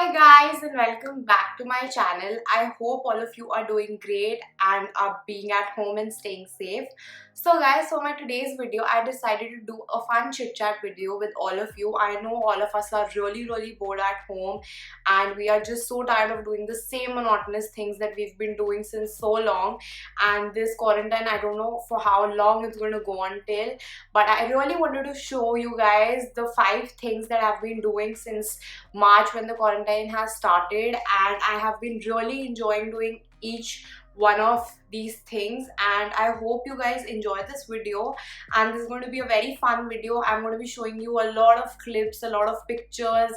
Hi guys and welcome back to my channel. I hope all of you are doing great and are being at home and staying safe. So guys, for my today's video, I decided to do a fun chit chat video with all of you. I know all of us are really bored at home and we are just so tired of doing the same monotonous things that we've been doing since so long. And this quarantine, I don't know for how long it's going to go until, but I really wanted to show you guys the 5 things that I've been doing since March when the quarantine has started, and I have been really enjoying doing each one of these things. And I hope you guys enjoy this video, and this is going to be a very fun video. I'm going to be showing you a lot of clips, a lot of pictures,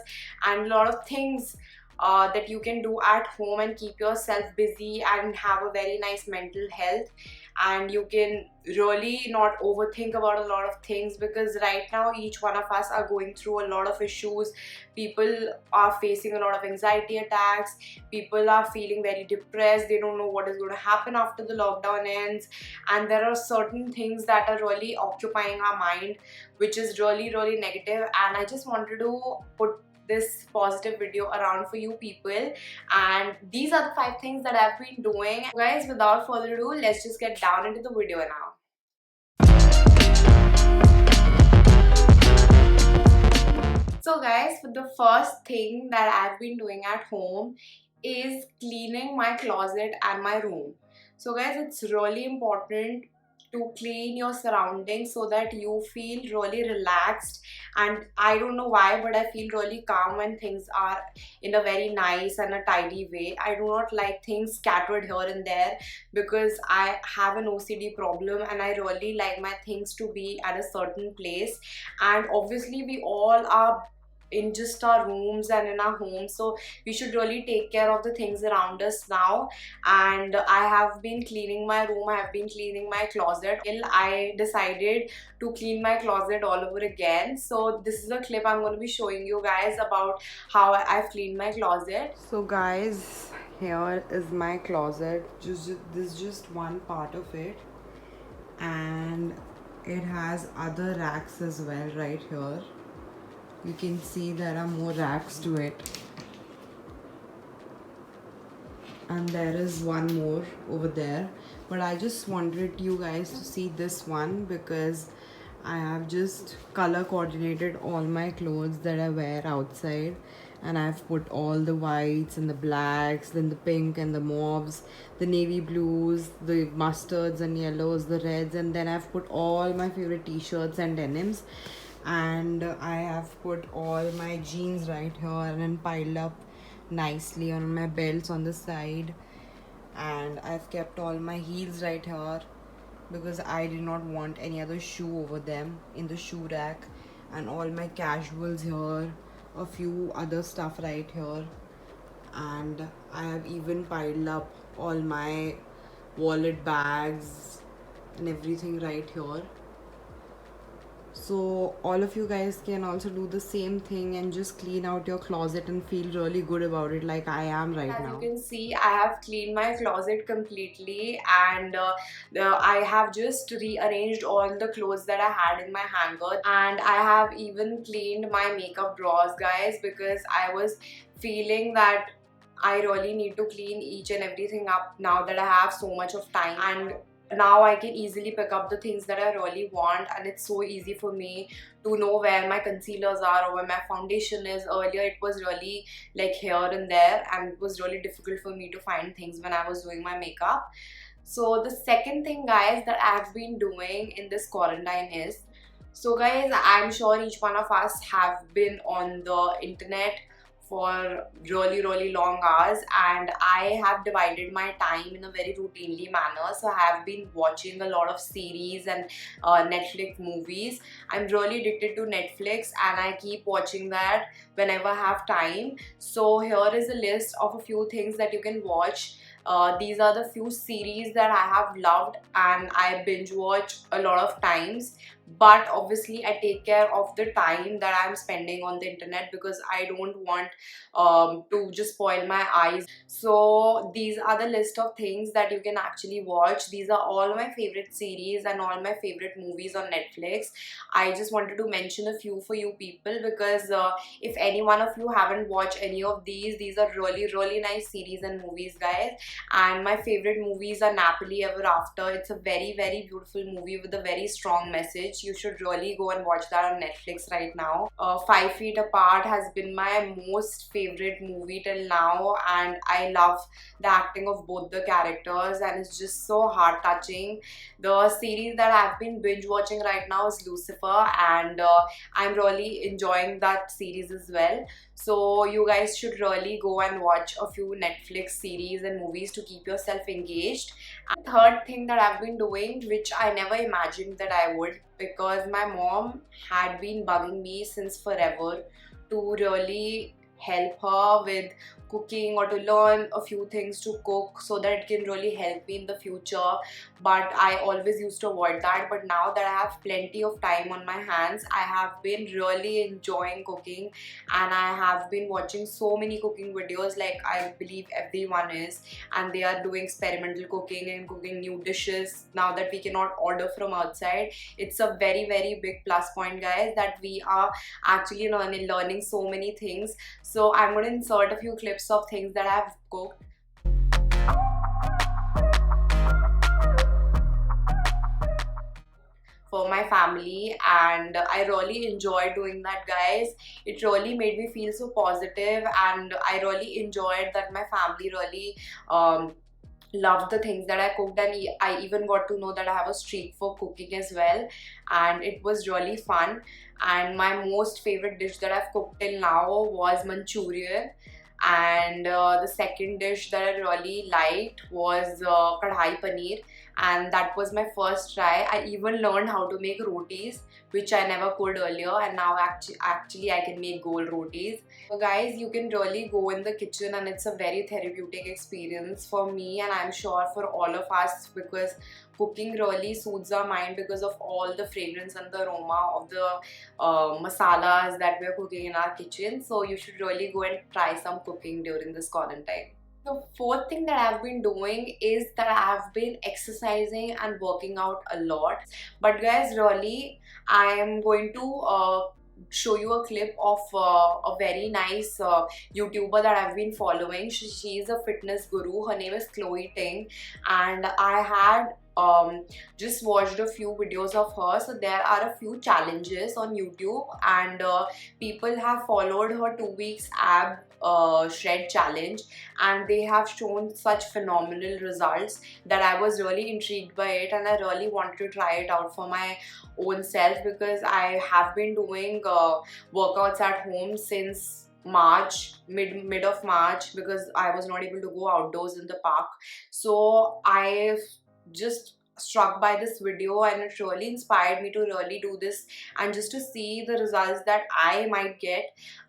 and a lot of things that you can do at home and keep yourself busy and have a very nice mental health. And you can really not overthink about a lot of things, because right now each one of us are going through a lot of issues. People are facing a lot of anxiety attacks, people are feeling very depressed, they don't know what is going to happen after the lockdown ends, and there are certain things that are really occupying our mind, which is really negative. And I just wanted to put this positive video around for you people, and these are the 5 things that I've been doing. Guys, without further ado, let's just get down into the video now. So guys, for the first thing that I've been doing at home is cleaning my closet and my room. So guys, it's really important to clean your surroundings so that you feel really relaxed. And I don't know why, but I feel really calm when things are in a very nice and a tidy way. I do not like things scattered here and there, because I have an OCD problem and I really like my things to be at a certain place. And obviously we all are in just our rooms and in our homes, so we should really take care of the things around us now. And I have been cleaning my room, I have been cleaning my closet till I decided to clean my closet all over again. So this is a clip I'm going to be showing you guys about how I've cleaned my closet. So guys, here is my closet. This is just one part of it, and it has other racks as well. Right here you can see there are more racks to it, and there is one more over there, but I just wanted you guys to see this one because I have just color coordinated all my clothes that I wear outside, and I've put all the whites and the blacks, then the pink and the mauves, the navy blues, the mustards and yellows, the reds, and then I've put all my favorite t-shirts and denims, and I have put all my jeans right here and piled up nicely on my belts on the side. And I've kept all my heels right here because I did not want any other shoe over them in the shoe rack, and all my casuals here, a few other stuff right here, and I have even piled up all my wallet, bags and everything right here. So all of you guys can also do the same thing and just clean out your closet and feel really good about it, like I am right now. As you can see, I have cleaned my closet completely, and I have just rearranged all the clothes that I had in my hanger, and I have even cleaned my makeup drawers, guys, because I was feeling that I really need to clean each and everything up now that I have so much of time. And now I can easily pick up the things that I really want, and it's so easy for me to know where my concealers are or where my foundation is. Earlier it was really like here and there, and it was really difficult for me to find things when I was doing my makeup. So the second thing, guys, that I've been doing in this quarantine is, so guys, I'm sure each one of us have been on the internet for really long hours, and I have divided my time in a very routinely manner. So I have been watching a lot of series and Netflix movies. I'm really addicted to Netflix and I keep watching that whenever I have time. So here is a list of a few things that you can watch. These are the few series that I have loved and I binge watch a lot of times. but obviously I take care of the time that I'm spending on the internet because I don't want to just spoil my eyes. So these are the list of things that you can actually watch. These are all my favorite series and all my favorite movies on Netflix. I just wanted to mention a few for you people because if any one of you haven't watched any of these are really nice series and movies, guys. And my favorite movies are Napoli Ever After. It's a very beautiful movie with a very strong message. You should really go and watch that on Netflix right now. 5 Feet Apart has been my most favorite movie till now, and I love the acting of both the characters, and it's just so heart touching. The series that I've been binge watching right now is Lucifer, and I'm really enjoying that series as well. So you guys should really go and watch a few Netflix series and movies to keep yourself engaged. And third thing that I've been doing, which I never imagined that I would, because my mom had been bugging me since forever to really help her with cooking or to learn a few things to cook so that it can really help me in the future. But I always used to avoid that. But now that I have plenty of time on my hands, I have been really enjoying cooking, and I have been watching so many cooking videos, like I believe everyone is, and they are doing experimental cooking and cooking new dishes now that we cannot order from outside. It's a very big plus point, guys, that we are actually learning so many things. So I'm going to insert a few clips of things that I've cooked for my family, and I really enjoyed doing that, guys. It really made me feel so positive, and I really enjoyed that my family really loved the things that I cooked, and I even got to know that I have a streak for cooking as well, and it was really fun. And my most favorite dish that I've cooked till now was Manchurian, and the second dish that I really liked was kadhai paneer, and that was my first try. I even learned how to make rotis, which I never could earlier, and now actually I can make gold rotis. So guys, you can really go in the kitchen, and it's a very therapeutic experience for me, and I'm sure for all of us, because cooking really soothes our mind because of all the fragrance and the aroma of the masalas that we're cooking in our kitchen. So you should really go and try some cooking during this quarantine. The fourth thing that I've been doing is that I've been exercising and working out a lot. But guys, really, I am going to show you a clip of a very nice YouTuber that I've been following. She is a fitness guru. Her name is Chloe Ting, and I had just watched a few videos of her. So there are a few challenges on YouTube, and people have followed her 2 weeks ab shred challenge, and they have shown such phenomenal results that I was really intrigued by it, and I really wanted to try it out for my own self, because I have been doing workouts at home since March, mid of March, because I was not able to go outdoors in the park. So I just struck by this video, and it really inspired me to really do this and just to see the results that I might get.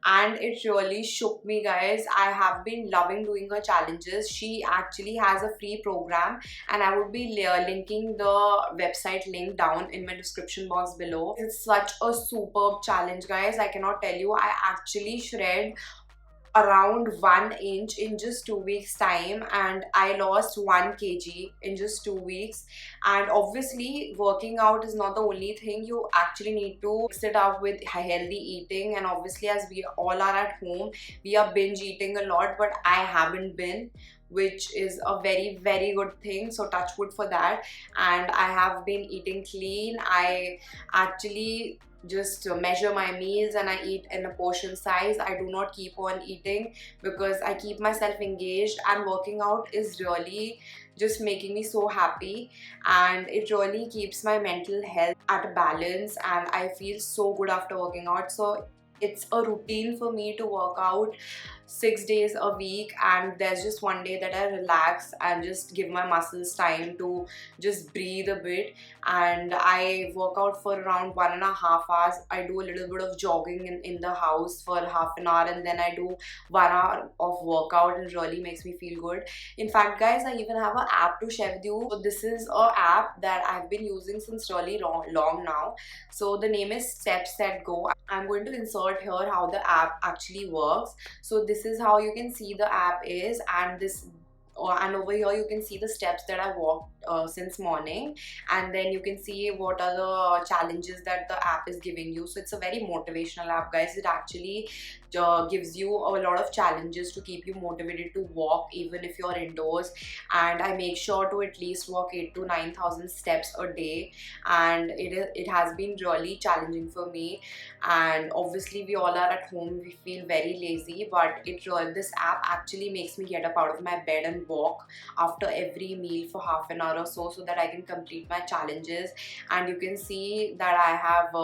And it really shook me, guys. I have been loving doing her challenges. She actually has a free program, and I would be linking the website link down in my description box below. It's such a superb challenge, guys. I cannot tell you. I actually shred around 1 inch in just 2 weeks time, and I lost 1 kg in just 2 weeks. And obviously working out is not the only thing. You actually need to mix it up with healthy eating, and obviously as we all are at home, we are binge eating a lot, but I haven't been, which is a very good thing, so touch wood for that. And I have been eating clean. I actually just measure my meals, and I eat in a portion size. I do not keep on eating because I keep myself engaged, and working out is really just making me so happy, and it really keeps my mental health at a balance, and I feel so good after working out. So it's a routine for me to work out 6 days a week, and there's just one day that I relax and just give my muscles time to just breathe a bit. And I work out for around 1.5 hours. I do a little bit of jogging in the house for half an hour, and then I do 1 hour of workout, and it really makes me feel good. In fact, guys, I even have an app to share with you. So this is a app that I've been using since really long now. So the name is Step Set Go. I'm going to insert here how the app actually works. So this is how you can see the app is, and and over here you can see the steps that I walked since morning, and then you can see what are the challenges that the app is giving you. So it's a very motivational app, guys. It actually gives you a lot of challenges to keep you motivated to walk even if you're indoors. And I make sure to at least walk 8 to 9,000 steps a day, and it has been really challenging for me. And obviously we all are at home, we feel very lazy, but this app actually makes me get up out of my bed and walk after every meal for half an hour or so that I can complete my challenges. And you can see that I have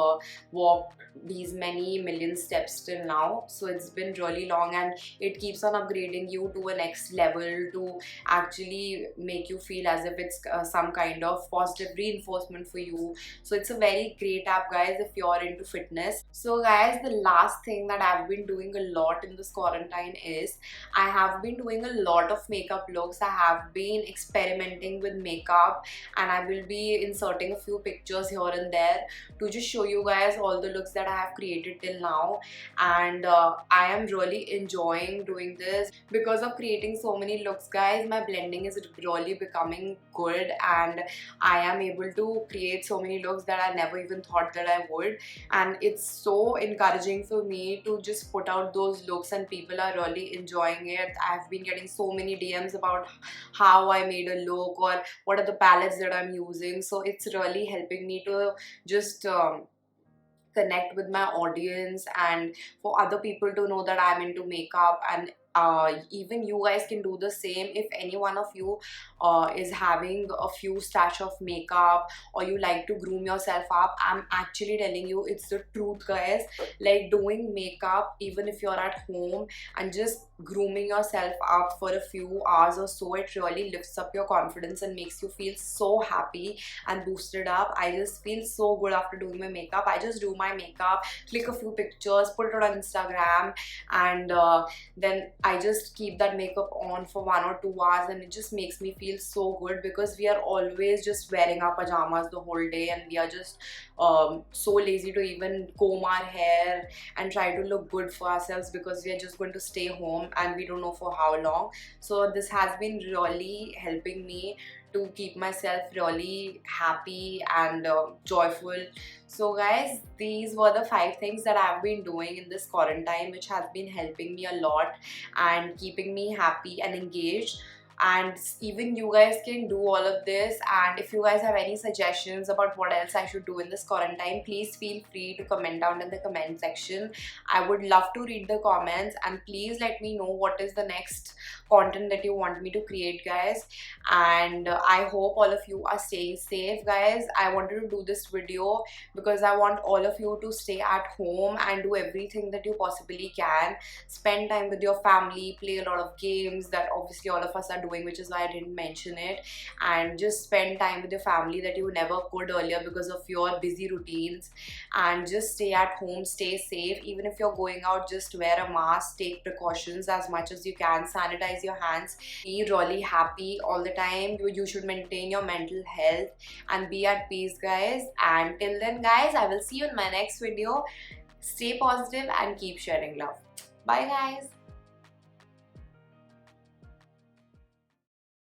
walked these many million steps till now. So it's been really long, and it keeps on upgrading you to a next level to actually make you feel as if it's some kind of positive reinforcement for you. So it's a very great app, guys, if you're into fitness. So guys, the last thing that I've been doing a lot in this quarantine is I have been doing a lot of makeup looks. I have been experimenting with makeup, and I will be inserting a few pictures here and there to just show you guys all the looks that I have created till now. And I am really enjoying doing this because of creating so many looks, guys. My blending is really becoming good, and I am able to create so many looks that I never even thought that I would. And it's so encouraging for me to just put out those looks, and people are really enjoying it. I've been getting so many DMs about how I made a look or what are the palettes that I'm using. So it's really helping me to just connect with my audience, and for other people to know that I'm into makeup. And even you guys can do the same. If any one of you is having a few stash of makeup, or you like to groom yourself up, I'm actually telling you, it's the truth, guys. Like, doing makeup even if you're at home and just grooming yourself up for a few hours or so, it really lifts up your confidence and makes you feel so happy and boosted up. I just feel so good after doing my makeup. I just do my makeup, click a few pictures, put it on Instagram, and then I just keep that makeup on for 1 or 2 hours, and it just makes me feel so good, because we are always just wearing our pajamas the whole day, and we are just so lazy to even comb our hair and try to look good for ourselves, because we are just going to stay home and we don't know for how long. So this has been really helping me to keep myself really happy and joyful. So guys, these were the 5 things that I've been doing in this quarantine, which has been helping me a lot and keeping me happy and engaged. And even you guys can do all of this. And if you guys have any suggestions about what else I should do in this quarantine, please feel free to comment down in the comment section. I would love to read the comments, and please let me know what is the next content that you want me to create, guys. And I hope all of you are staying safe, guys. I wanted to do this video because I want all of you to stay at home and do everything that you possibly can. Spend time with your family, play a lot of games that obviously all of us are doing, which is why I didn't mention it. And just spend time with your family that you never could earlier because of your busy routines. And just stay at home, stay safe. Even if you're going out, just wear a mask, take precautions as much as you can, sanitize your hands, be really happy all the time. You should maintain your mental health and be at peace, guys. And till then, guys, I will see you in my next video. Stay positive and keep sharing love. Bye, guys.